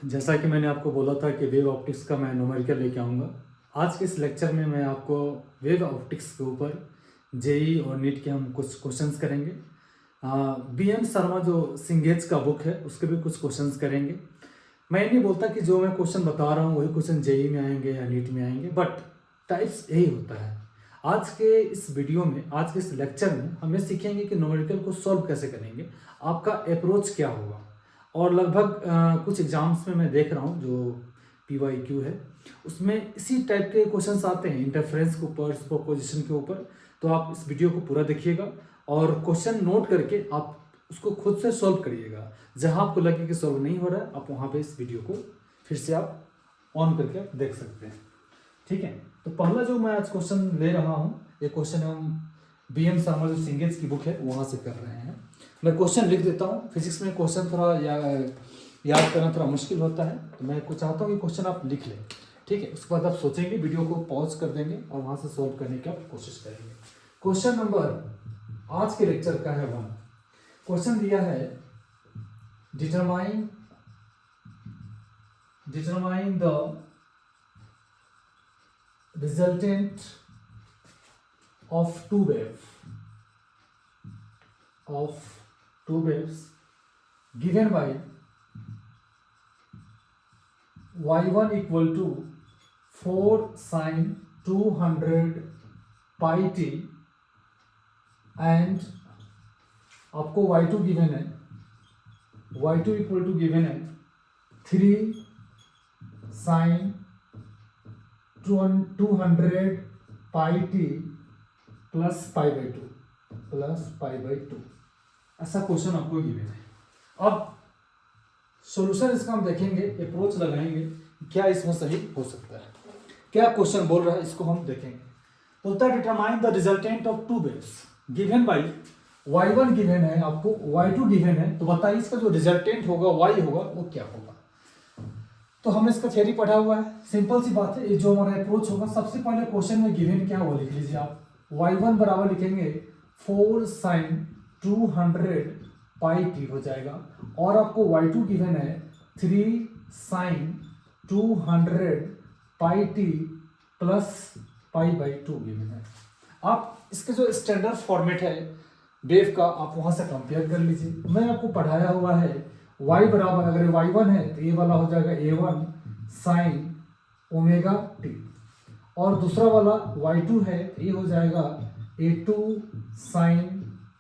जैसा कि मैंने आपको बोला था कि वेव ऑप्टिक्स का मैं न्यूमेरिकल लेके आऊँगा। आज के इस लेक्चर में मैं आपको वेव ऑप्टिक्स के ऊपर जेई और नीट के हम कुछ क्वेश्चंस करेंगे। बी एम शर्मा जो सिंगेज का बुक है उसके भी कुछ क्वेश्चंस करेंगे। मैं ये नहीं बोलता कि जो मैं क्वेश्चन बता रहा हूँ वही क्वेश्चन जेई में आएंगे या नीट में आएंगे, बट टाइप्स यही होता है। आज के इस वीडियो में, आज के इस लेक्चर में हम ये सीखेंगे कि न्यूमेरिकल को सॉल्व कैसे करेंगे, आपका अप्रोच क्या होगा। और लगभग कुछ एग्जाम्स में मैं देख रहा हूँ जो PYQ है उसमें इसी टाइप के क्वेश्चंस आते हैं, इंटरफेरेंस के ऊपर, सुपरपोजिशन के ऊपर। तो आप इस वीडियो को पूरा देखिएगा और क्वेश्चन नोट करके आप उसको खुद से सॉल्व करिएगा। जहाँ आपको लगे कि सॉल्व नहीं हो रहा है, आप वहाँ पे इस वीडियो को फिर से आप ऑन करके आप देख सकते हैं। ठीक है, तो पहला जो मैं आज क्वेश्चन ले रहा हूँ, ये क्वेश्चन हम बी.एम. शर्मा जो सिंगेज की बुक है वहाँ से कर रहे हैं। मैं क्वेश्चन लिख देता हूँ। फिजिक्स में क्वेश्चन थोड़ा याद करना थोड़ा मुश्किल होता है, तो मैं कुछ चाहता हूँ कि क्वेश्चन आप लिख लें। ठीक है, उसके बाद आप सोचेंगे, वीडियो को पॉज कर देंगे और वहाँ से सॉल्व करने की आप कोशिश करेंगे। क्वेश्चन नंबर आज के लेक्चर का है 1। क्वेश्चन दिया है determine the resultant of two waves given by y1 equal to 4 sin 200 pi t and आपको y2 गिवन है, y2 इक्वल टू गिवन है 3 sin 200 pi t plus pi by two. ऐसा क्वेश्चन आपको given है। अब solution इसका हम देखेंगे, अप्रोच लगाएंगे, क्या इसमें सही हो सकता है, क्या क्वेश्चन बोल रहा है, इसको हम देखेंगे। बोलता है determine the resultant of two waves given by y1 given है, आपको y2 गिवन है, तो बताइए इसका जो रिजल्टेंट होगा y होगा वो क्या होगा। तो हमने इसका थ्योरी पढ़ा हुआ है, सिंपल सी बात है। ये जो हमारा अप्रोच होगा, सबसे पहले क्वेश्चन में गिवन क्या वो लिख लीजिए आप। y1 बराबर लिखेंगे 4 sin 200 पाई टी हो जाएगा, और आपको y2 गिवन है 3 sin 200 pi T plus pi by two given है। आप इसके जो स्टैंडर्ड फॉर्मेट है वेव का, आप वहां से कंपेयर कर लीजिए। मैं आपको पढ़ाया हुआ है y बराबर, अगर y1 है तो ये वाला हो जाएगा a1 sin ओमेगा टी, और दूसरा वाला y2 है तो ये हो जाएगा a2 sin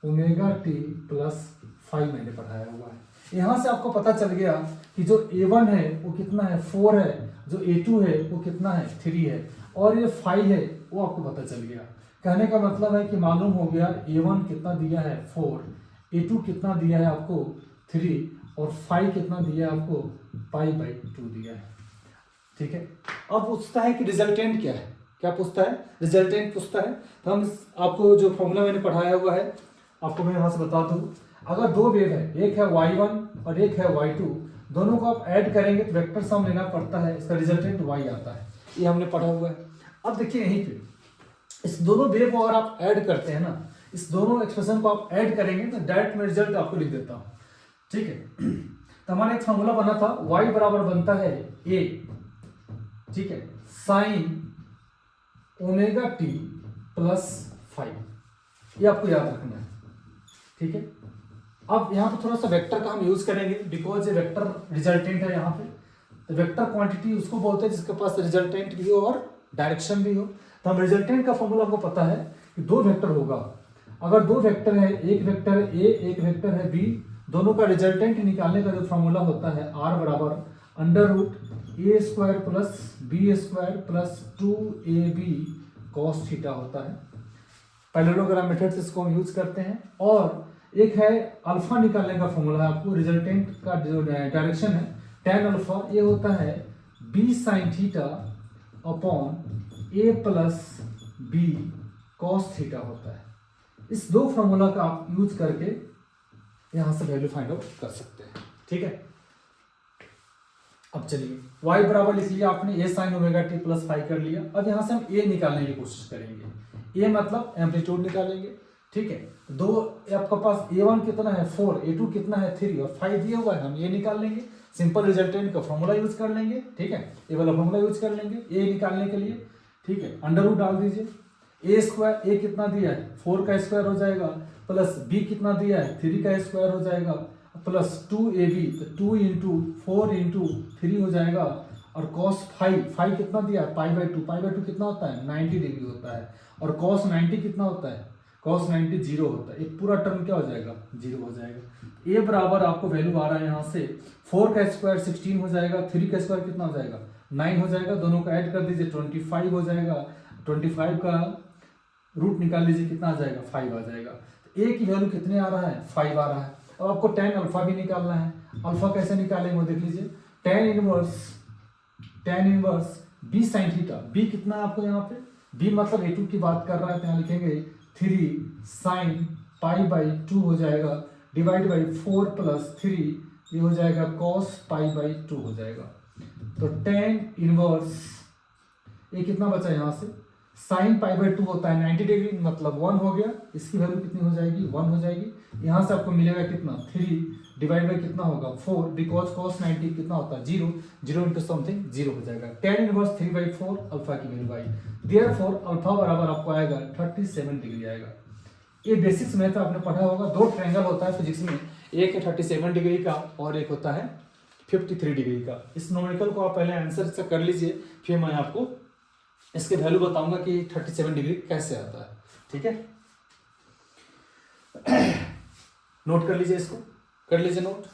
omega T plus 5 मैंने पढ़ाया हुआ है। यहाँ से आपको पता चल गया कि जो a1 है वो कितना है 4 है, जो a2 है वो कितना है 3 है, और ये 5 है वो आपको पता चल गया। कहने का मतलब है कि मालूम हो गया a1 कितना दिया है 4, a2 कितना दिया है आपको 3, और 5 कितना दिया है आपको पाई बाई टू दिया है। ठीक है, अब पूछता है कि रिजल्टेंट क्या है, क्या पूछता है, रिजल्टेंट पूछता है। तो हम आपको जो फॉर्मूला मैंने पढ़ाया हुआ है आपको मैं यहाँ से बता दूँ। अगर दो वेव है, एक है y1 और एक है y2, दोनों को आप ऐड करेंगे तो वेक्टर सम लेना पड़ता है, इसका रिजल्टेंट y आता है, ये हमने पढ़ा हुआ है। अब देखिए यहीं पे इस दोनों वेव को अगर आप ऐड करते हैं ना, इस दोनों एक्सप्रेशन को आप ऐड करेंगे तो डायरेक्ट में रिजल्ट आपको लिख देता हूँ। ठीक है, तो हमारा एक फॉर्मूला बना था, y बराबर बनता है a, ठीक है, साइन ओमेगा टी प्लस 5, ये आपको याद रखना है। ठीक है, अब यहाँ पे थोड़ा सा वेक्टर का हम यूज करेंगे, बिकॉज ये वेक्टर रिजल्टेंट है। यहाँ पे तो वेक्टर क्वांटिटी उसको बोलते हैं जिसके पास रिजल्टेंट भी हो और डायरेक्शन भी हो। तो हम रिजल्टेंट का फॉर्मूला आपको पता है कि दो वेक्टर होगा। अगर दो वेक्टर है, एक वेक्टर है ए, एक वेक्टर है बी, दोनों का रिजल्टेंट निकालने का जो फॉर्मूला होता है r बराबर under root a square plus b square plus 2ab cos theta होता है। पैरेललोग्राम मेथड से इसको हम यूज करते हैं। और एक है अल्फा निकालने का फॉर्मूला है, आपको रिजल्टेंट का जो डायरेक्शन है tan अल्फा, ये होता है b sin theta upon a plus b cos theta होता है। इस दो फॉर्मूला का आप यूज करके यहां से वैल्यू फाइंड आउट कर सकते हैं। ठीक है, अब चलिए y बराबर लिख लिया आपने a sin omega T plus 5 कर लिया। अब यहां से हम a निकालने की कोशिश करेंगे, a मतलब एम्पलीट्यूड निकालेंगे। ठीक है, दो आपका पास a1 कितना है 4, a2 कितना है 3 और 5 दिया हुआ है, हम ये निकाल लेंगे। सिंपल रिजल्टेंट का फॉर्मूला यूज कर लेंगे, ठीक है, ये वाला फॉर्मूला यूज कर लेंगे ए निकालने के लिए, ठीक है, अंडर रूट डाल दीजिए, ए स्क्वायर, ए कितना दिया है 4 का स्क्वायर हो जाएगा, प्लस बी कितना दिया है 3 का स्क्वायर हो जाएगा, प्लस 2ab, तो 2 इंटू 4 इंटू 3 हो जाएगा, और cos 5 कितना दिया है पाई बाई टू कितना होता है 90 डिग्री होता है, और cos 90 कितना होता है cos 90 जीरो होता है, एक पूरा टर्म क्या हो जाएगा जीरो हो जाएगा। ए बराबर आपको वैल्यू आ रहा है यहाँ से 4 का स्क्वायर 16 हो जाएगा, 3 का स्क्वायर कितना हो जाएगा 9 हो जाएगा, दोनों का ऐड कर दीजिए 25 हो जाएगा, 25 का रूट निकाल लीजिए कितना आ जाएगा 5 आ जाएगा। तो ए की वैल्यू कितने आ रहा है 5 आ रहा है। अब आपको tan अल्फा भी निकालना है, अल्फा कैसे निकालेंगे वो देख लीजिए, tan inverse B sine theta, B कितना है आपको यहाँ पे, बी मतलब ए टू की बात कर रहा है, तो यहाँ लिखेंगे 3 साइन पाई बाई 2 हो जाएगा, डिवाइड बाई 4 प्लस 3 ये हो जाएगा cos पाई बाई 2 हो जाएगा। तो tan इनवर्स ये कितना बचा यहाँ से, साइन पाई बाई 2 होता है 90 डिग्री, मतलब 1 हो गया, इसकी वैल्यू कितनी हो जाएगी 1 हो जाएगी। यहाँ से आपको मिलेगा कितना 3 डिवाइड बाई कितना होगा 4, बिकॉज cos 90 कितना होता है 0 इंटू समथिंग 0 हो जाएगा। tan इनवर्स 3/4 अल्फा की वैल्यू आई, देयरफॉर अल्फा बराबर आपको आएगा 37 डिग्री आएगा। ये बेसिक्स में तो आपने पढ़ा होगा, दो ट्रायंगल होता है फिजिक्स में, एक है 37 डिग्री का और एक होता है 53 डिग्री का। इस न्यूमेरिकल को आप पहले आंसर से कर लीजिए, फिर मैं आपको इसके वैल्यू बताऊंगा कि 37 डिग्री कैसे आता है, ठीक है। नोट कर लीजिए, इसको कर लीजिए नोट,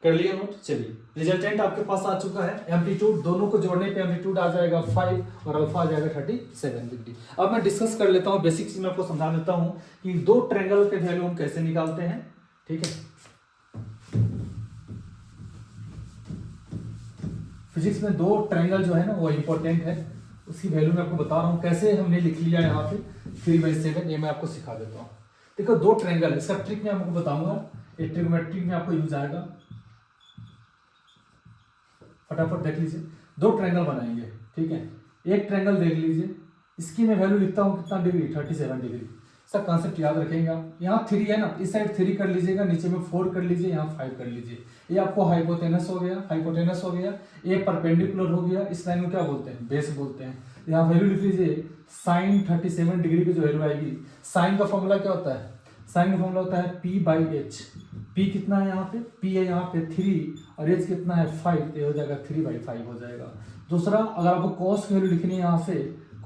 कर लिया नोट। चलिए रिजल्टेंट आपके पास आ चुका है, एम्पलीट्यूड दोनों को जोड़ने पे एम्पलीट्यूड आ जाएगा 5 और अल्फा आ जाएगा 37 डिग्री। अब मैं डिस्कस कर लेता हूँ, बेसिक चीज मैं आपको समझा देता हूँ कि दो ट्रायंगल के वैल्यू हम कैसे निकालते हैं, ठीक है। फिजिक्स में दो ट्रायंगल जो है ना वो इंपॉर्टेंट है, उसकी वैल्यू मैं आपको बता रहा हूँ कैसे हमने लिख लिया यहाँ पे 3/7, ये मैं आपको सिखा देता हूँ। देखो दो ट्रायंगल है, इसका ट्रिक मैं आपको बताऊंगा, ये ट्रिग्नोमेट्री में आपको यूज आएगा, फटाफट देख लीजिए। दो ट्रायंगल बनाएंगे, ठीक है, एक ट्रायंगल देख लीजिए, इसकी मैं वैल्यू लिखता हूँ कितना डिग्री 37 डिग्री। सब कॉन्सेप्ट याद रखेंगे आप, यहाँ 3 है ना, इस साइड 3 कर लीजिएगा, नीचे में 4 कर लीजिए, यहाँ 5 कर लीजिए, ये आपको हाइपोटेनस हो गया, ये परपेंडिकुलर हो गया, इस लाइन को क्या बोलते हैं बेस बोलते हैं। यहाँ वैल्यू लिख लीजिए, साइन 37 डिग्री की जो वैल्यू आएगी, साइन का फॉर्मूला क्या होता है, साइन का फॉर्मूला होता है p/h, p कितना है यहाँ पे, p है यहाँ पे 3 और h कितना है 5, ये हो जाएगा 3/5 हो जाएगा। दूसरा अगर आपको कॉस की वैल्यू लिखनी है, यहाँ से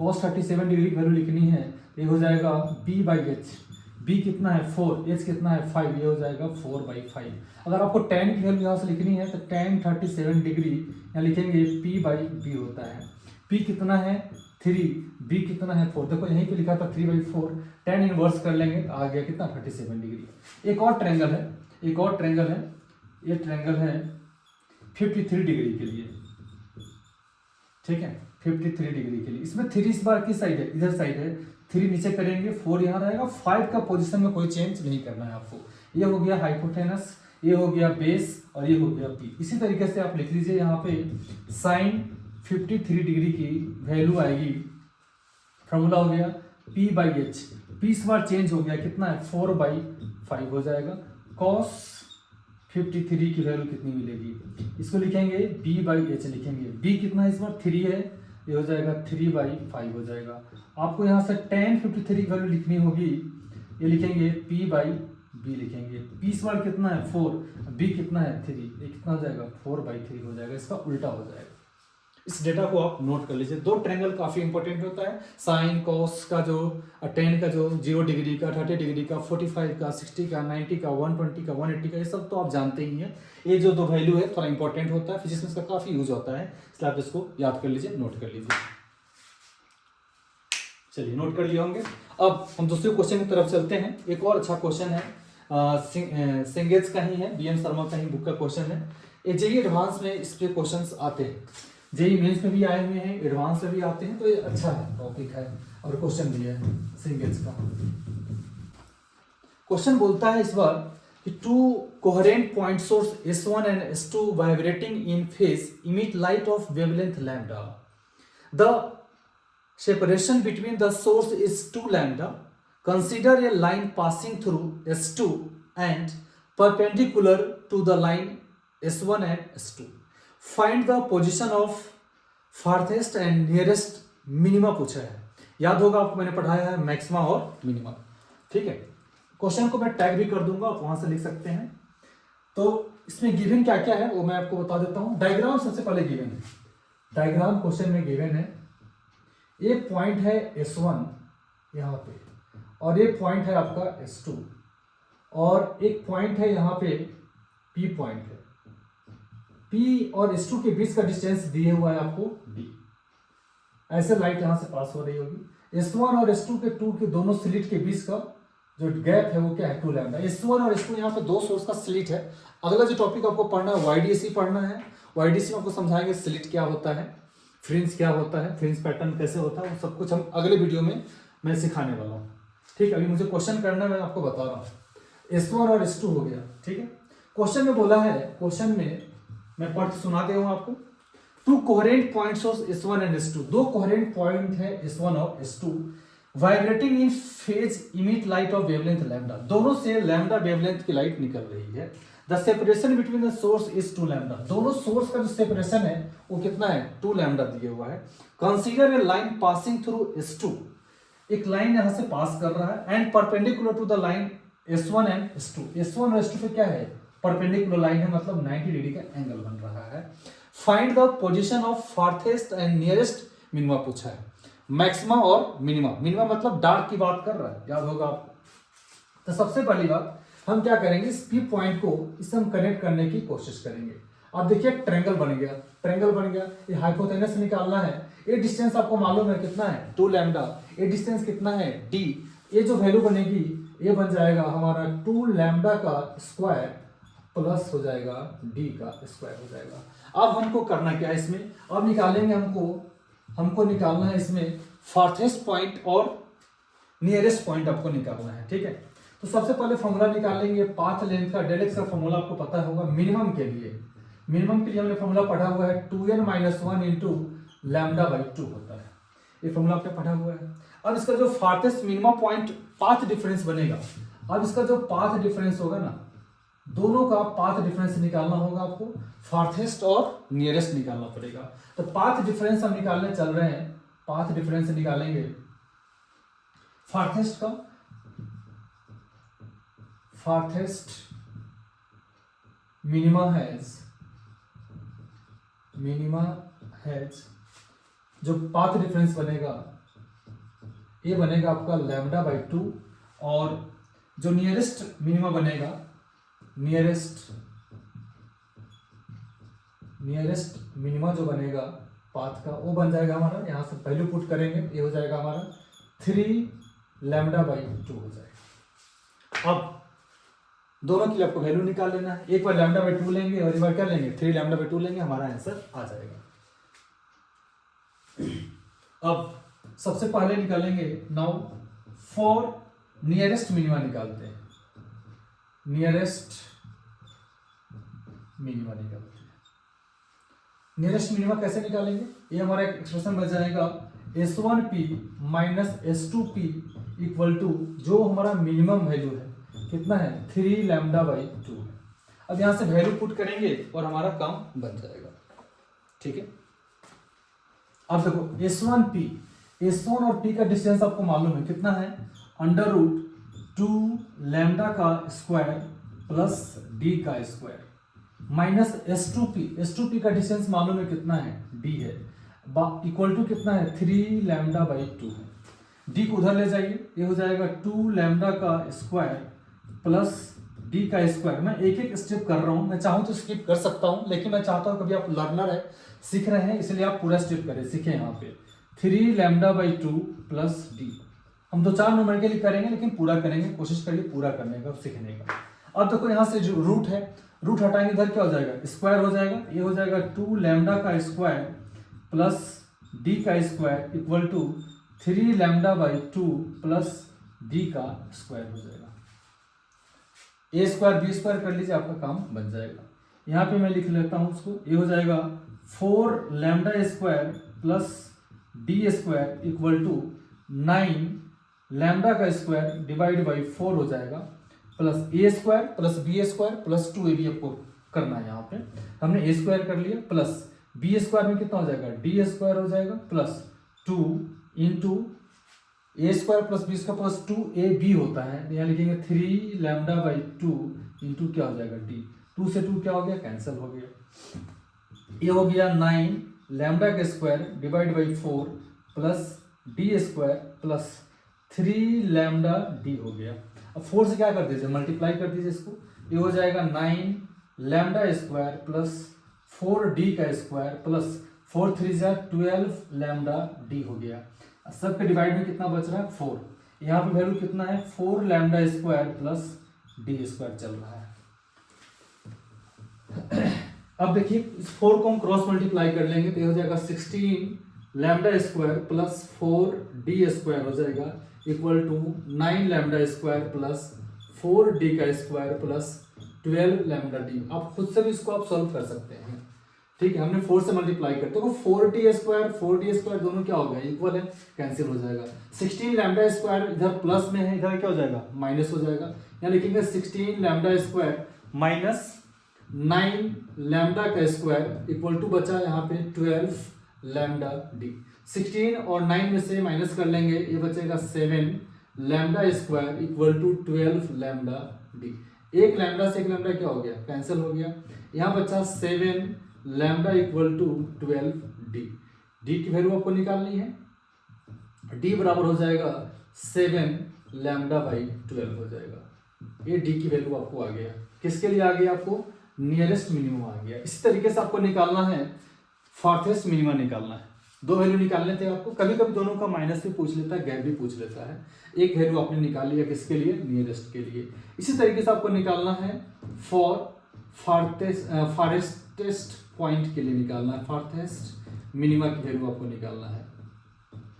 cos 37 डिग्री की वैल्यू लिखनी है, ये हो जाएगा b/h, b कितना है 4, h कितना है 5, ये हो जाएगा 4/5। अगर आपको tan की वैल्यू यहाँ से लिखनी है तो tan 37 डिग्री यहाँ लिखेंगे p/b होता है, p कितना है 3, b कितना है 4, देखो यहीं पे लिखा था 3/4, tan इनवर्स कर लेंगे तो आ गया कितना 37 डिग्री। एक और ट्रायंगल है, ये ट्रायंगल है 53 डिग्री के लिए, ठीक है, 53 डिग्री के लिए। इसमें 3 इस बार किस साइड है, इधर साइड है, 3 नीचे करेंगे, 4 यहाँ रहेगा, 5 का पोजीशन में कोई चेंज नहीं करना है आपको। ये हो गया हाइपोटेनस, ये हो गया बेस और ये हो गया पी। इसी तरीके से आप लिख लीजिए यहाँ पे साइन 53 डिग्री की वैल्यू आएगी, फॉर्मूला हो गया p/h, p इस बार चेंज हो गया कितना है 4/5 हो जाएगा। cos 53 की वैल्यू कितनी मिलेगी, इसको लिखेंगे b/h लिखेंगे, b कितना है इस बार 3 है, ये हो जाएगा 3/5 हो जाएगा। आपको यहाँ से tan 53 की वैल्यू लिखनी होगी, ये लिखेंगे p/b लिखेंगे, p इस बार कितना है 4, b कितना है 3, ये कितना हो जाएगा 4/3 हो जाएगा, इसका उल्टा हो जाएगा। इस डेटा को आप नोट कर लीजिए। दो ट्रायंगल काफी इंपॉर्टेंट होता है, साइन कॉस का जो 10 का जो 0 डिग्री का 30 डिग्री का 45 का 60 का 90 का 120 का 180 का, ये सब तो आप जानते ही हैं। ये जो दो वैल्यू है थोड़ा इंपॉर्टेंट होता है, फिजिक्स में इसका काफी यूज होता है, इसलिए आप इसको याद कर लीजिए, नोट कर लीजिए। चलिए नोट कर लिए होंगे। अब हम दूसरे क्वेश्चन की तरफ चलते हैं। एक और अच्छा क्वेश्चन है, सिंगेज का ही है, BM शर्मा का ही बुक का क्वेश्चन है। ये जेईई एडवांस में इस पे क्वेश्चंस आते हैं, जेईई मेंस में भी आए हुए हैं, एडवांस में भी आते हैं, तो ये अच्छा है टॉपिक है और क्वेश्चन भी है सिंगेज का। क्वेश्चन बोलता है इस बार कि to coherent point source S1 and S2 vibrating in phase emit light of wavelength lambda. The separation between the source is 2 lambda. Consider a line passing through S2 and perpendicular to the line S1 and S2, find the position of farthest and nearest minima पूछा है। याद होगा आपको मैंने पढ़ाया है maxima और minima, ठीक है। क्वेश्चन को मैं टैग भी कर दूंगा, आप वहां से लिख सकते हैं। तो इसमें गिवन क्या क्या है वो मैं आपको बता देता हूं। डायग्राम सबसे पहले गिवन है, डायग्राम क्वेश्चन में गिवन है। एक पॉइंट है S1 यहाँ पे, और एक पॉइंट है आपका S2, और एक पॉइंट है यहाँ पे P पॉइंट है। P और S2 के बीच का डिस्टेंस दिए हुआ है आपको D। ऐसे लाइट यहाँ से पास हो रही होगी। S1 और S2 के दोनों स्लिट के बीच का जो गैप है वो क्या है, 2 लैम्डा। S1 और S2 यहाँ पे दो सोर्स का स्लिट है। अगला जो टॉपिक आपको पढ़ना है YDC पढ़ना है। YDC में आपको समझाएंगे स्लिट क्या होता है, फ्रिंज क्या होता है, फ्रिंज पैटर्न कैसे होता है, वो सब कुछ हम अगले वीडियो में मैं सिखाने वाला हूँ, ठीक है। अभी मुझे क्वेश्चन करना है, मैं आपको बता रहा हूँ। S1 और S2 हो गया, ठीक है। क्वेश्चन में बोला है, क्वेश्चन में मैं पढ़ सुना दे हूँ आपको। To coherent points of S1 and S2, दो कोहेरेंट पॉइंट है S1 और S2, vibrating in phase emit light of wavelength lambda, दोनों से लैम्डा वेवलेंथ की लाइट निकल रही है। The separation between the source is 2 lambda, दोनों सोर्स का जो सेपरेशन है वो कितना है, 2 लैम्डा दिया हुआ है। Consider a line passing through S2, एक लाइन यहां से पास कर रहा है, and perpendicular to the line S1 and S2, S1 और S2 पे क्या है, परपेंडिकुलर लाइन है, मतलब 90 डिग्री का एंगल बन रहा है। Find the position of farthest and nearest minima पूछा है, मैक्सिमा और मिनिमा। मिनिमा मतलब डार्क की बात कर रहा है, याद होगा आपको। तो सबसे पहली बात हम क्या करेंगे, इस पी पॉइंट को इससे हम कनेक्ट करने की कोशिश करेंगे। अब देखिए ट्रायंगल बन गया, ट्रायंगल बन गया, ये हाइपोटेनस निकालना है। ये डिस्टेंस आपको मालूम है कितना है, 2 लैम्डा। ये डिस्टेंस कितना है, d। ये जो वैल्यू बनेगी ये बन जाएगा हमारा 2 लैम्डा का स्क्वायर प्लस हो जाएगा d का स्क्वायर हो जाएगा। अब हमको करना क्या है इसमें, अब निकालेंगे हमको निकालना है इसमें फार्थेस्ट पॉइंट और नियरेस्ट पॉइंट आपको निकालना है, ठीक है। तो सबसे पहले फॉर्मूला निकालेंगे पाथ लेंथ का। डेल एक्स का फॉर्मूला आपको पता होगा मिनिमम के लिए। मिनिमम के लिए हमने फॉर्मूला पढ़ा हुआ है 2n-1 इंटू लैम्डा बाई 2 होता है, ये फॉर्मूला आपने पढ़ा हुआ है। अब इसका जो farthest minimum point path difference बनेगा, अब इसका जो पाथ डिफरेंस होगा ना, दोनों का पाथ डिफरेंस निकालना होगा आपको, फार्थेस्ट और नियरेस्ट निकालना पड़ेगा। तो पाथ डिफरेंस हम निकालने चल रहे हैं, पाथ डिफरेंस निकालेंगे फार्थेस्ट का। फार्थेस्ट मिनिमा हैज जो पाथ डिफरेंस बनेगा ये बनेगा आपका लैम्डा बाई 2, और जो नियरेस्ट मिनिमा बनेगा, नियरेस्ट मिनिमा जो बनेगा पाथ का, वो बन जाएगा हमारा, यहां से वैल्यू पुट करेंगे, ये हो जाएगा हमारा 3 लैम्डा बाई 2 हो जाएगा। अब दोनों के लिए आपको वैल्यू निकाल लेना है, एक बार लैम्डा बाई 2 लेंगे और एक बार क्या लेंगे, 3 लैम्डा बाई 2 लेंगे, हमारा आंसर आ जाएगा। अब सबसे पहले निकालेंगे नाउ फॉर नियरेस्ट मिनिमा निकालते हैं, नियरेस्ट मिनिमा निकालते हैं। नियरेस्ट मिनिमा कैसे निकालेंगे, ये हमारा एक एक्सप्रेशन बन जाएगा S1P minus S2P equal to जो हमारा मिनिमम वैल्यू है कितना है, 3 लैम्डा बाई 2 है। अब यहां से वैल्यू पुट करेंगे और हमारा काम बन जाएगा, ठीक है। अब देखो S1 और P का डिस्टेंस आपको मालूम है कितना है, √2 लैम्डा का स्क्वायर प्लस d का स्क्वायर माइनस S2P का डिस्टेंस मालूम है कितना है, d है, इक्वल टू कितना है, 3 लैम्डा बाई 2 है। d को उधर ले जाइए, ये हो जाएगा 2 लैम्डा का स्क्वायर प्लस d का स्क्वायर। मैं एक एक स्टेप कर रहा हूं, मैं चाहूं तो स्किप कर सकता हूं, लेकिन मैं चाहता हूं कभी आप लर्नर है, सीख रहे हैं, इसलिए आप पूरा स्टेप करें, सीखें। यहाँ पे 3 लैम्डा बाई 2 प्लस d, हम 2-4 नंबर के लिए करेंगे लेकिन पूरा करेंगे, कोशिश करिए पूरा करने का, सीखने का। अब देखो यहाँ से जो रूट है, रूट हटाएंगे इधर क्या हो जाएगा, स्क्वायर हो जाएगा, ये हो जाएगा 2 लैम्डा का स्क्वायर प्लस d का square equal to 3 lambda by 2 plus d का स्क्वायर हो जाएगा। a स्क्वायर b स्क्वायर कर लीजिए, आपका काम बन जाएगा। यहाँ पे मैं लिख लेता हूँ उसको, ये हो जाएगा 4 lambda square plus d square equal to 9 lambda का स्क्वायर डिवाइड बाई 4 हो जाएगा plus a square plus b square plus 2ab आपको करना है। यहाँ पे हमने ए स्क्वायर कर लिया प्लस बी स्क्वायर में कितना हो जाएगा, डी स्क्वायर हो जाएगा plus 2 into a square plus b square plus 2ab होता है, यहाँ लिखेंगे 3 लैम्डा बाई 2 इंटू क्या हो जाएगा डी। 2 से 2 क्या हो गया, कैंसिल हो गया। ये हो गया 9 लैम्डा का square divide by 4 plus D square plus 3 lambda D हो गया। अब 4 से क्या कर दीजिए, मल्टीप्लाई कर दीजिए इसको, ये हो जाएगा 9 लैम्डा स्क्वायर प्लस 4d का स्क्वायर प्लस 4 3 जा 12 लैम्डा डी हो गया। सबके डिवाइड में कितना बच रहा है, 4। यहाँ पे वैल्यू कितना है, 4 lambda square plus D square चल रहा है। अब देखिए इस 4 को हम क्रॉस मल्टीप्लाई कर लेंगे तो ये हो जाएगा 16 lambda square plus 4d square हो जाएगा equal to 9 lambda square plus 4d का स्क्वायर प्लस 12 लैम्डा डी। आप खुद से भी इसको आप सॉल्व कर सकते हैं, ठीक है। हमने 4 से मल्टीप्लाई करते हैं, 4d स्क्वायर दोनों क्या हो गया, इक्वल है, कैंसिल हो जाएगा। 16 लैम्डा स्क्वायर इधर प्लस में है, इधर क्या हो जाएगा, माइनस हो जाएगा। यहाँ लिखेंगे 16 लैम्डा स्क्वायर माइनस 9 लैम्डा का स्क्वायर इक्वल टू बचा यहाँ पे 12 लैम्डा डी। 16 और 9 में से माइनस कर लेंगे, ये बचेगा 7 lambda square equal to 12 lambda D. एक लैम्डा से एक लैम्डा क्या हो गया, कैंसिल हो गया। यहाँ बचा 7 lambda equal to 12 D. D की वैल्यू आपको निकालनी है, डी बराबर हो जाएगा 7 लैम्डा बाई 12 हो जाएगा। ये डी की वैल्यू आपको आ गया। किसके लिए आ गया, आपको नियरेस्ट मिनिमम आ गया। इसी तरीके से आपको निकालना है फार्थेस्ट मिनिमम निकालना है। 2 वैल्यू निकालने थे आपको, कभी कभी दोनों का माइनस भी पूछ लेता है, गैप भी पूछ लेता है। एक वैल्यू आपने निकाल लिया किसके लिए, नियरेस्ट के लिए। इसी तरीके से आपको निकालना है फारेस्टेस्ट पॉइंट के लिए निकालना है, फार्थेस्ट मिनिमा की वैल्यू आपको निकालना है,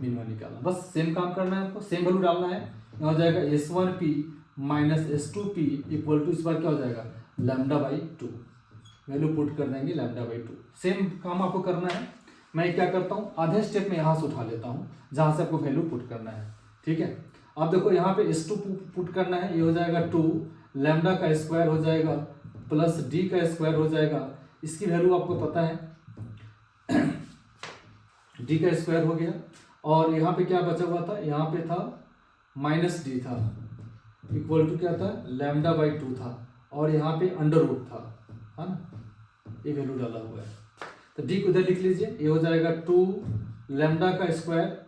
मिनिमा निकालना। बस सेम काम करना है आपको, सेम वैल्यू डालना है। यहाँ हो जाएगा S1p minus S2p equal to, इस बार क्या हो जाएगा, लैम्डा बाई 2। वैल्यू पुट कर देंगे लैम्डा बाई 2। सेम काम आपको करना है। मैं क्या करता हूँ, आधे स्टेप में यहाँ से उठा लेता हूँ जहाँ से आपको वैल्यू पुट करना है, ठीक है। अब देखो यहाँ पे S2 पुट करना है, ये हो जाएगा 2 लैम्डा का स्क्वायर हो जाएगा प्लस डी का स्क्वायर हो जाएगा। इसकी वैल्यू आपको पता है डी का स्क्वायर हो गया। और यहाँ पे क्या बचा हुआ था, यहाँ पे था माइनस डी था इक्वल टू क्या था, लैम्डा बाई 2 था, और यहाँ पे अंडर रूट था, है ना, ये वैल्यू डाला हुआ है। तो डी को इधर लिख लीजिए, ये हो जाएगा 2 लैम्डा का स्क्वायर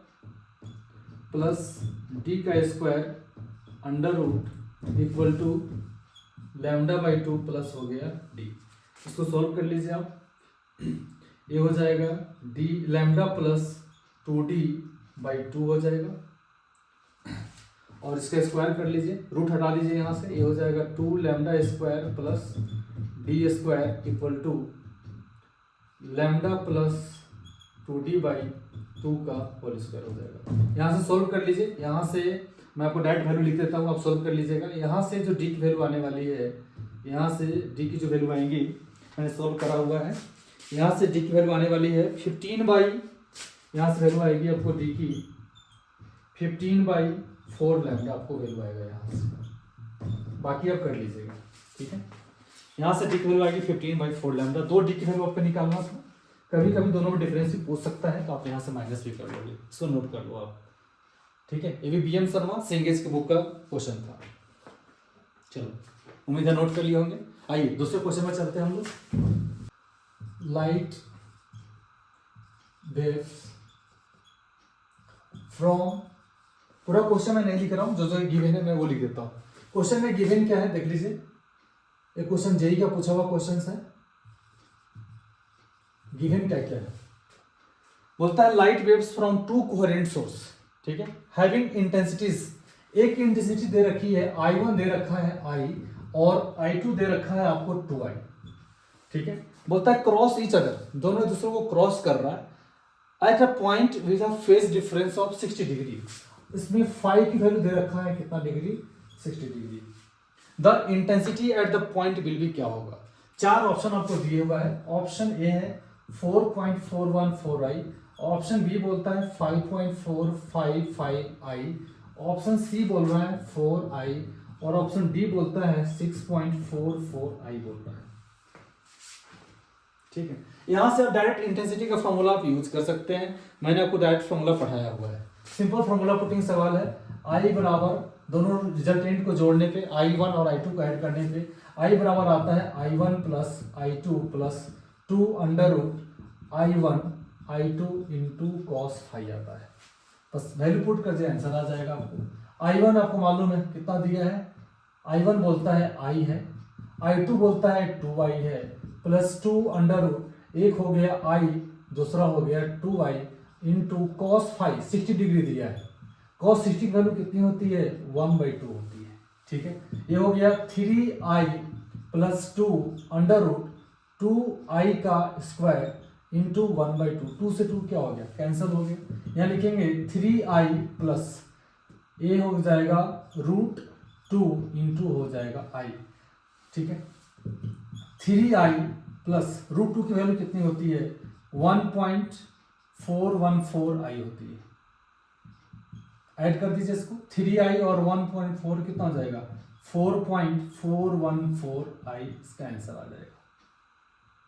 प्लस डी का square under root equal to lambda by 2 plus हो गया डी। इसको सॉल्व कर लीजिए आप, ये हो जाएगा D lambda plus 2d by 2 हो जाएगा, और इसका स्क्वायर कर लीजिए, रूट हटा दीजिए यहाँ से, ये हो जाएगा 2 lambda square plus D square equal to lambda plus 2d by 2 का होल स्क्वायर हो जाएगा। यहाँ से सॉल्व कर लीजिए, यहाँ से मैं आपको डायरेक्ट वैल्यू लिख देता हूँ, आप सॉल्व कर लीजिएगा। यहाँ से जो डी की वैल्यू आने वाली है, यहाँ से डी की जो वैल्यू आएंगी, मैंने सॉल्व करा हुआ है। यहाँ से डी की वैल्यू आने वाली है 15 बाई, यहाँ से वैल्यू आएगी आपको डी की 15 बाई 4 लैम्डा आपको वैल्यू आएगा यहाँ से, बाकी आप कर लीजिएगा, ठीक है। यहाँ से डी की वैल्यू आएगी 15 बाई 4 लैम्डा। 2 डी की वैल्यू आपको निकालना था, कभी कभी दोनों में डिफरेंस भी पूछ सकता है, तो आप यहाँ से माइनस भी कर लोगे, इसको नोट कर लो आप, ठीक है। ये भी BM शर्मा सिंगेज के बुक का क्वेश्चन था। चलो, उम्मीद है नोट कर लिए होंगे। आइए दूसरे क्वेश्चन में चलते हैं हम लोग। लाइट वेव्स फ्रॉम, पूरा क्वेश्चन मैं नहीं लिख रहा हूँ, जो जो गिवन है मैं वो लिख देता हूँ। क्वेश्चन में गिवन क्या है देख लीजिए, एक क्वेश्चन जेई का पूछा हुआ क्वेश्चन है। गिवन क्या क्या है, बोलता है light waves from 2 coherent source, ठीक है, हैविंग इंटेंसिटीज, एक इंटेंसिटी दे रखी है I1 दे रखा है I, और I2 दे रखा है आपको 2I, ठीक है। बोलता है क्रॉस ईच अदर, दोनों दूसरों को क्रॉस कर रहा है at a point with a phase difference of 60 degree. इसमें फाई की वैल्यू दे रखा है कितना degree, 60 degree. The intensity at the point will be, क्या होगा। 4 ऑप्शन आपको दिए हुआ है। ऑप्शन ए है 4.414I, ऑप्शन बी बोलता है 5.455I, ऑप्शन सी बोल रहा है 4I, और ऑप्शन डी बोलता है 6.44 I बोलता है। ठीक है, यहां से आप डायरेक्ट इंटेंसिटी का फॉर्मूला आप यूज कर सकते हैं। मैंने आपको डायरेक्ट फॉर्मूला पढ़ाया हुआ है, सिंपल फॉर्मूला पुटिंग सवाल है। I बराबर दोनों रिजल्टेंट को जोड़ने पे I1 और I2 को ऐड करने पे I बराबर आता है I1 plus I2 plus 2 under root I1 I2 into cos phi आता है। बस वैल्यू पुट कर दिया, आंसर आ जाएगा आपको। I1 आपको मालूम है कितना दिया है, I1 बोलता है I है, I2 बोलता है 2I है, प्लस 2 अंडर रूट, एक हो गया I, दूसरा हो गया 2I into cos phi 60 degree दिया है। कॉस 60 की वैल्यू कितनी होती है, 1/2 होती है। ठीक है, ये हो गया 3I plus 2 under root 2I का स्क्वायर इंटू 1/2। 2 से 2 क्या हो गया, कैंसिल हो गया। यहाँ लिखेंगे 3I प्लस ये हो जाएगा √2 इंटू हो जाएगा I। ठीक है, 3I प्लस √2 की वैल्यू कितनी होती है, 1.414I होती है। ऐड कर दीजिए इसको, 3I और 1.4 कितना हो जाएगा, 4.414I, इसका आंसर आ जाएगा।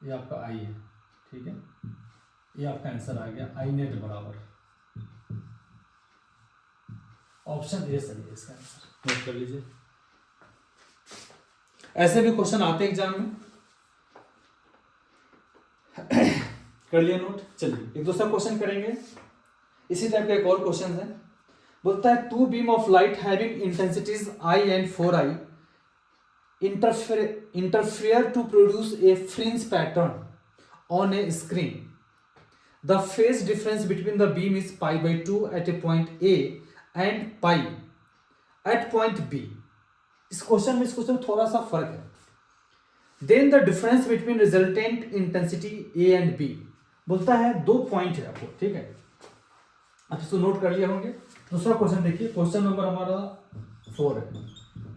ये आपका I है। ठीक है, ये आपका आंसर आ गया, I नेट बराबर ऑप्शन ए सही है इसका आंसर। नोट कर लीजिए, ऐसे भी क्वेश्चन आते हैं एग्जाम में। कर लिया नोट। चलिए एक दूसरा क्वेश्चन करेंगे, इसी टाइप का एक और क्वेश्चन है। बोलता है 2 beam of light having intensities I and 4I interfere to produce a fringe pattern on a screen. The phase difference between the beam is π/2 at a point A and π at point B. इस question में थोड़ा सा फर्क है। Then the difference between resultant intensity A and B, बोलता है 2 point है आपको। ठीक है, आप इसको नोट कर लिए होंगे। दूसरा क्वेश्चन देखिए, क्वेश्चन नंबर हमारा 4 है,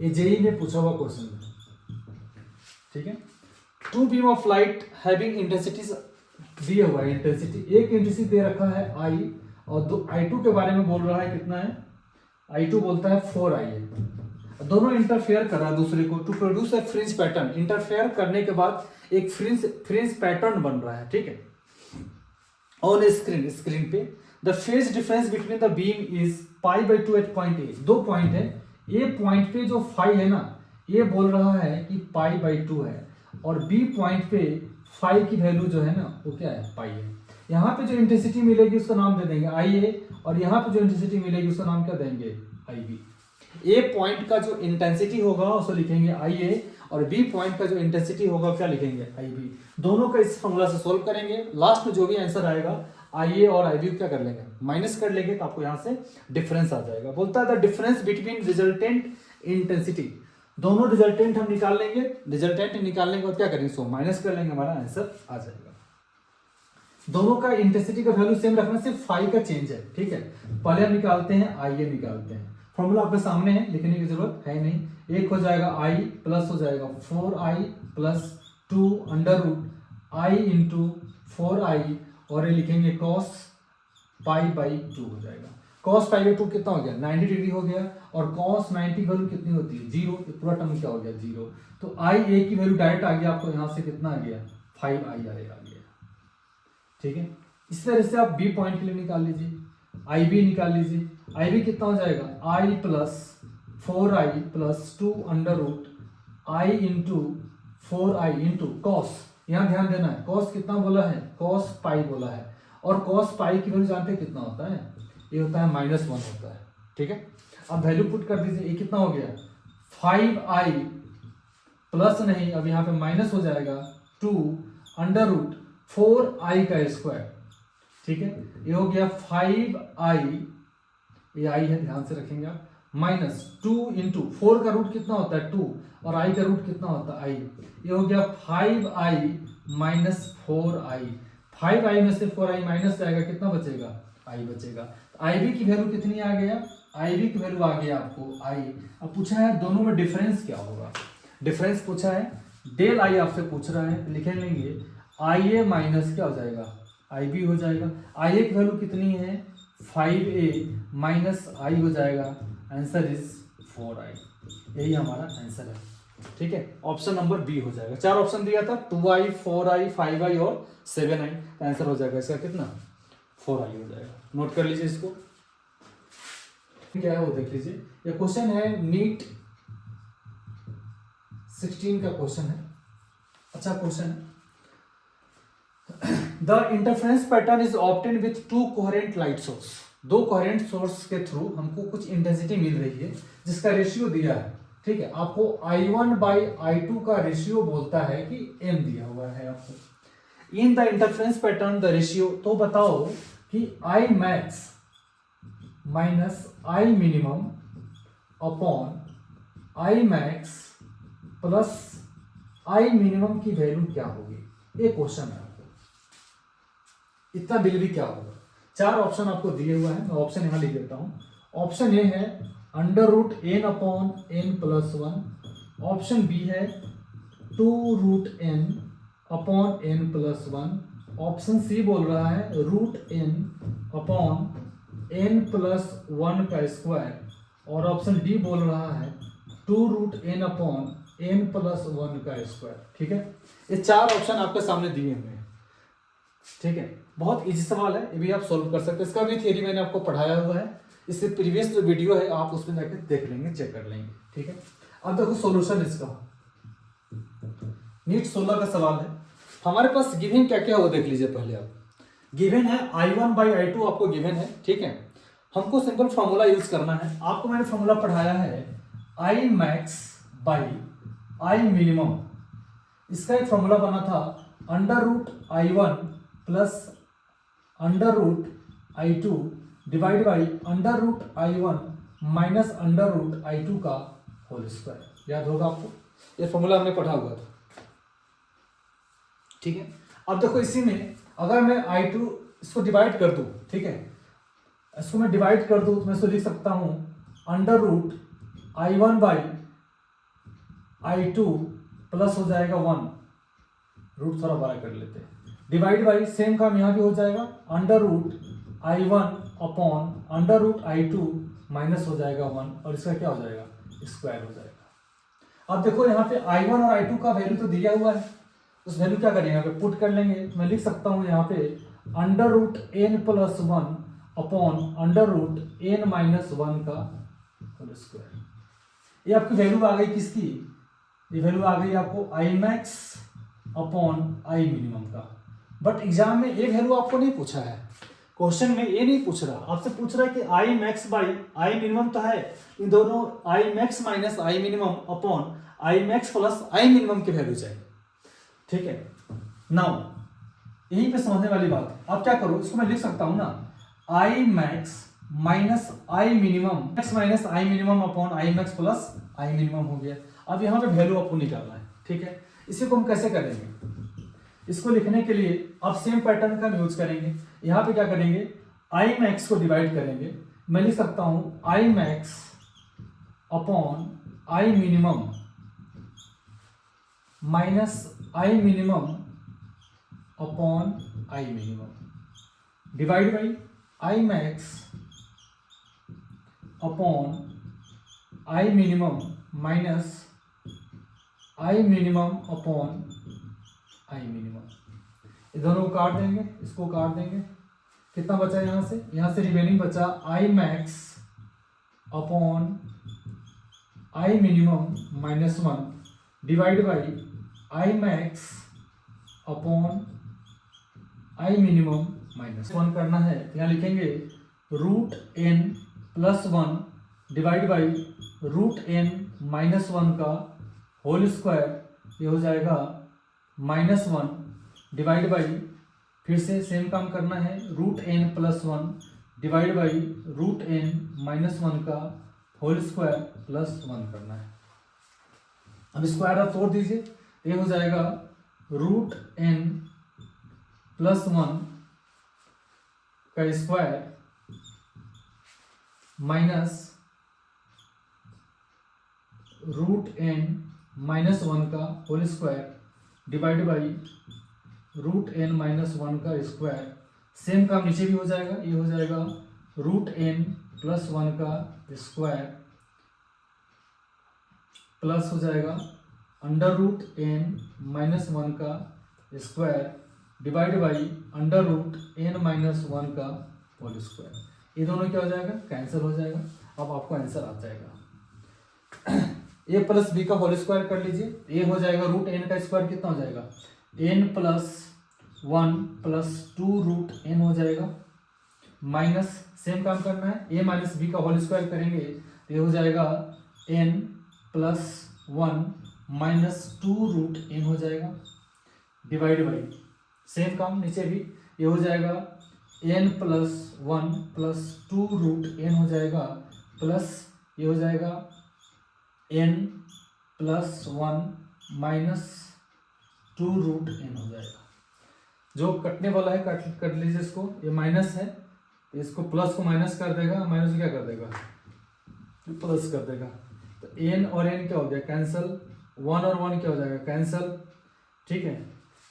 ये जेई में पूछा हुआ क्वेश्चन है। ठीक है, 2 beam of light having intensities दिया हुआ है, इंटेंसिटी एक इंटेंसिटी दे रखा है I और I2 के बारे में बोल रहा है कितना है, I2 बोलता है 4I है। दोनों इंटरफेयर कर रहा है दूसरे को, to produce a fringe pattern. Interfere करने के बाद एक फ्रिंज पैटर्न बन रहा है। ठीक है, ऑन ए स्क्रीन पे the phase difference between the beam is π/2 at point A. 2 point है, ए पॉइंट पे जो फाई है ना, ये बोल रहा है कि π/2 है, और बी पॉइंट पे फाई की वैल्यू जो है ना वो क्या है, पाई है। यहाँ पे जो इंटेंसिटी मिलेगी उसका नाम दे देंगे IA, और यहाँ पे जो इंटेंसिटी मिलेगी उसका नाम क्या देंगे, IB। ए पॉइंट का जो इंटेंसिटी होगा उसको लिखेंगे IA, और बी पॉइंट का जो इंटेंसिटी होगा क्या लिखेंगे, IB। दोनों का इस फॉर्मूला से सोल्व करेंगे, लास्ट में जो भी आंसर आएगा IA और IB क्या कर लेंगे, माइनस कर लेंगे, तो आपको यहाँ से डिफरेंस आ जाएगा। बोलता है the difference between resultant intensity, दोनों रिजल्टेंट हम निकाल लेंगे, रिजल्टेंट निकालने के बाद क्या करेंगे, सो माइनस कर लेंगे, हमारा आंसर आ जाएगा। दोनों का इंटेंसिटी का वैल्यू सेम रखना, सिर्फ फाई का चेंज है। ठीक है, पहले हम निकालते हैं IA निकालते हैं। फॉर्मूला आपके सामने है, लिखने की जरूरत है नहीं। एक हो जाएगा I प्लस हो जाएगा 4I plus 2 under root I into 4I, और ये लिखेंगे cos π/2 हो जाएगा। cos π/2 कितना हो गया, 90 डिग्री हो गया, और cos 90 की वैल्यू कितनी होती है, 0। पूरा टर्म क्या हो गया, 0। तो IA की वैल्यू डायरेक्ट आ गया आपको यहाँ से, कितना आ गया, 5I आ गया। ठीक है, इस तरह से आप बी पॉइंट के लिए निकाल लीजिए, IB निकाल लीजिए। IB कितना हो जाएगा, I plus 4I plus 2 under root I into 4I into cos, यहाँ ध्यान देना है, कॉस कितना बोला है, cos पाई बोला है, और cos पाई की वैल्यू जानते हैं कितना होता है, ये होता है -1 होता है। ठीक है, अब वैल्यू पुट कर दीजिए, ये कितना हो गया, 5I प्लस नहीं, अब यहाँ पे माइनस हो जाएगा 2 अंडर रूट 4I का स्क्वायर। ठीक है, ये हो गया 5I, ये I है, ध्यान से रखेंगे आप, माइनस 2 इंटू 4 का रूट कितना होता है 2, और I का रूट कितना होता है I। ये हो गया 5I माइनस 4I। 5I में से 4I माइनस जाएगा, कितना बचेगा, I बचेगा। IB की वैल्यू कितनी आ गया, IB की वैल्यू आ गया आपको I। अब पूछा है दोनों में डिफरेंस क्या होगा, डिफरेंस पूछा है, डेल I आपसे पूछ रहा है, लिख लेंगे IA माइनस क्या हो जाएगा, IB हो जाएगा। IA की वैल्यू कितनी है, 5A माइनस I हो जाएगा, आंसर इज 4I। यही हमारा आंसर है। ठीक है, ऑप्शन नंबर बी हो जाएगा। 4 ऑप्शन दिया था, 2i, 4i, 5i और 7i। आंसर हो जाएगा इसका कितना, 4i हो जाएगा। नोट कर लीजिए इसको। क्या है वो देख लीजिए। ये क्वेश्चन है नीट 16 का क्वेश्चन है, अच्छा क्वेश्चन है। The interference pattern is obtain with 2 coherent light source. 2 coherent source के थ्रू हमको कुछ इंटेंसिटी मिल रही है जिसका रेशियो दिया है। ठीक है, आपको I1/I2 का रेशियो बोलता है कि m दिया हुआ है आपको। In the interference pattern the ratio, तो बताओ कि I max minus I minimum upon I max plus I minimum की वैल्यू क्या होगी, ये क्वेश्चन है आपको। इतना बिल भी क्या होगा। 4 ऑप्शन आपको दिए हुए हैं, मैं ऑप्शन यहां लिख देता हूं। ऑप्शन ए है √n upon n plus 1। Option B है 2√n upon n plus 1। Option C बोल रहा है √n अपॉन n प्लस 1 का स्क्वायर। और ऑप्शन डी बोल रहा है 2√n अपॉन n प्लस 1 का स्क्वायर। ठीक है, ये 4 ऑप्शन आपके सामने दिए हुए हैं। ठीक है, बहुत इजी सवाल है, ये भी आप सोल्व कर सकते हैं। इसका भी थ्योरी मैंने आपको पढ़ाया हुआ है, इससे प्रीवियस जो वीडियो है आप उसमें जाकर देख लेंगे, चेक कर लेंगे। ठीक है, अब देखो सॉल्यूशन इसका। नीट 16 का सवाल है। हमारे पास गिवन क्या क्या हो देख लीजिए पहले आप। गिवन है I1/I2 आपको गिवन है। ठीक है, हमको सिंपल फॉर्मूला यूज करना है। आपको मैंने फॉर्मूला पढ़ाया है I max by I minimum। इसका एक फॉर्मूला बना था √I1 plus √I2 divide by √I1 minus √I2 का होल स्क्वायर। याद होगा आपको, ये फॉर्मूला हमने पढ़ा हुआ था। ठीक है, अब देखो इसी में अगर मैं I2 इसको डिवाइड कर दूं, ठीक है, इसको मैं डिवाइड कर दूं तो मैं इसको लिख सकता हूं √I1/I2 प्लस हो जाएगा 1, रूट थोड़ा बड़ा कर लेते हैं, डिवाइड बाई सेम काम यहाँ भी हो जाएगा √I1 अपॉन √I2 माइनस हो जाएगा 1 और इसका क्या हो जाएगा, स्क्वायर हो जाएगा। अब देखो यहाँ पे I1 और I2 का वैल्यू तो दिया हुआ है, उस वैल्यू क्या करेंगे यहाँ पे पुट कर लेंगे। मैं लिख सकता हूँ यहाँ पे √n plus 1 upon √n minus 1 का होल स्क्वायर। ये आपकी वैल्यू आ गई किसकी, ये वैल्यू आ गई आपको I max upon I minimum का। बट एग्जाम में ये वैल्यू आपको नहीं पूछा है, क्वेश्चन में ये नहीं पूछ रहा, आपसे पूछ रहा है कि I max by I minimum तो है, इन दोनों I max minus I minimum upon I max plus I minimum की वैल्यू चाहिए। ठीक है, नाउ यहीं पे समझने वाली बात। अब क्या करो, इसको मैं लिख सकता हूं ना I max minus I minimum x minus I minimum upon I max plus I minimum हो गया। अब यहाँ पे वैल्यू आपको निकालना है। ठीक है, इसी को हम कैसे करेंगे, इसको लिखने के लिए अब सेम पैटर्न का हम यूज करेंगे। यहाँ पे क्या करेंगे, I max को डिवाइड करेंगे। मैं लिख सकता हूं I max upon I minimum minus I minimum upon I minimum divide by I max upon I minimum minus I minimum upon I minimum। ये दोनों को काट देंगे, इसको काट देंगे, कितना बचा यहाँ से रिमेनिंग बचा I max upon I minimum minus 1 divide by I max upon I minimum minus 1 करना है। यहाँ लिखेंगे √n plus 1 divide by √n minus 1 का होल स्क्वायर। ये हो जाएगा -1 डिवाइड बाई, फिर से सेम काम करना है √n plus 1 divide by √n minus 1 का होल स्क्वायर प्लस 1 करना है। अब स्क्वायर आप तोड़ दीजिए, ये हो जाएगा √n प्लस 1 का स्क्वायर माइनस √n माइनस 1 का whole square divide by √n minus 1 का स्क्वायर। सेम काम नीचे भी हो जाएगा, ये हो जाएगा √n प्लस 1 का स्क्वायर प्लस हो जाएगा under root n minus one का square divide by under root n minus one का होल स्क्वायर। ये दोनों क्या हो जाएगा, कैंसिल हो जाएगा। अब आपको आंसर आ जाएगा। ए प्लस बी का होल स्क्वायर कर लीजिए, ए हो जाएगा रूट एन का स्क्वायर कितना हो जाएगा, n plus one plus two root n हो जाएगा, माइनस सेम काम करना है, ए माइनस बी का होल स्क्वायर करेंगे तो ये हो जाएगा n plus one minus two root n हो जाएगा, डिवाइड बाई सेम काम नीचे भी, ये हो जाएगा n plus one plus two root n हो जाएगा, प्लस ये हो जाएगा n plus one minus two root n हो जाएगा। जो कटने वाला है कट लीजिए इसको, ये माइनस है तो इसको प्लस को माइनस कर देगा, माइनस क्या कर देगा, प्लस कर देगा। तो एन और एन क्या हो गया कैंसल, वन और वन क्या हो जाएगा कैंसल, ठीक है।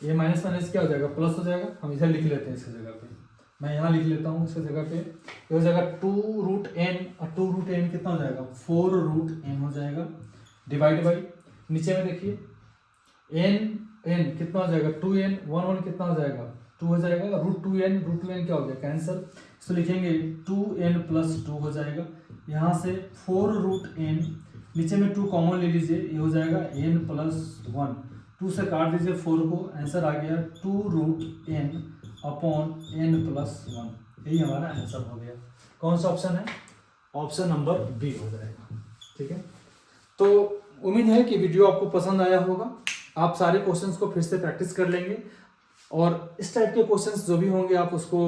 ये माइनस माइनस क्या हो जाएगा प्लस हो जाएगा। हम इसे लिख लेते हैं इसकी जगह पे, मैं यहाँ लिख लेता हूँ इसकी जगह पे, ये हो जाएगा टू रूट एन, और टू रूट एन कितना हो जाएगा, फोर रूट एन हो जाएगा, डिवाइड बाई नीचे में देखिए एन एन कितना हो जाएगा, टू एन, वन वन कितना हो जाएगा, टू हो जाएगा, रूट टू एन क्या हो गया कैंसल, इसको लिखेंगे टू एन प्लस टू हो जाएगा। यहाँ से फोर रूट एन, नीचे में टू कॉमन ले लीजिए, ये हो जाएगा एन प्लस वन, टू से काट दीजिए फोर को, आंसर आ गया two root n upon n plus one. यही हमारा आंसर हो गया। कौन सा ऑप्शन है, ऑप्शन नंबर बी हो जाएगा, ठीक है। तो उम्मीद है कि वीडियो आपको पसंद आया होगा। आप सारे क्वेश्चंस को फिर से प्रैक्टिस कर लेंगे, और इस टाइप के क्वेश्चंस जो भी होंगे आप उसको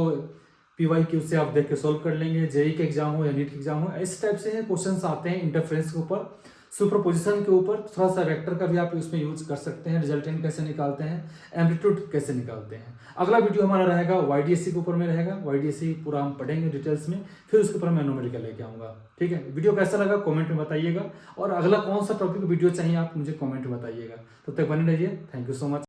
PYQ से आप देख के सोल्व कर लेंगे। जेई के एग्जाम हो या नीट के एग्जाम हो, इस टाइप से क्वेश्चंस आते हैं इंटरफेरेंस के ऊपर, सुपरपोजिशन के ऊपर, थोड़ा सा वेक्टर का भी आप उसमें यूज कर सकते हैं, रिजल्टेंट कैसे निकालते हैं, एम्पलीट्यूड कैसे निकालते हैं। अगला वीडियो हमारा रहेगा YDSC के ऊपर में रहेगा, YDSC पूरा हम पढ़ेंगे डिटेल्स में, फिर उसके ऊपर मैं न्यूमेरिकल लेके आऊँगा, ठीक है। वीडियो कैसा लगा कमेंट में बताइएगा, और अगला कौन सा टॉपिक वीडियो चाहिए आप मुझे कमेंट में बताइएगा। तब तक बने रहिए, थैंक यू सो मच।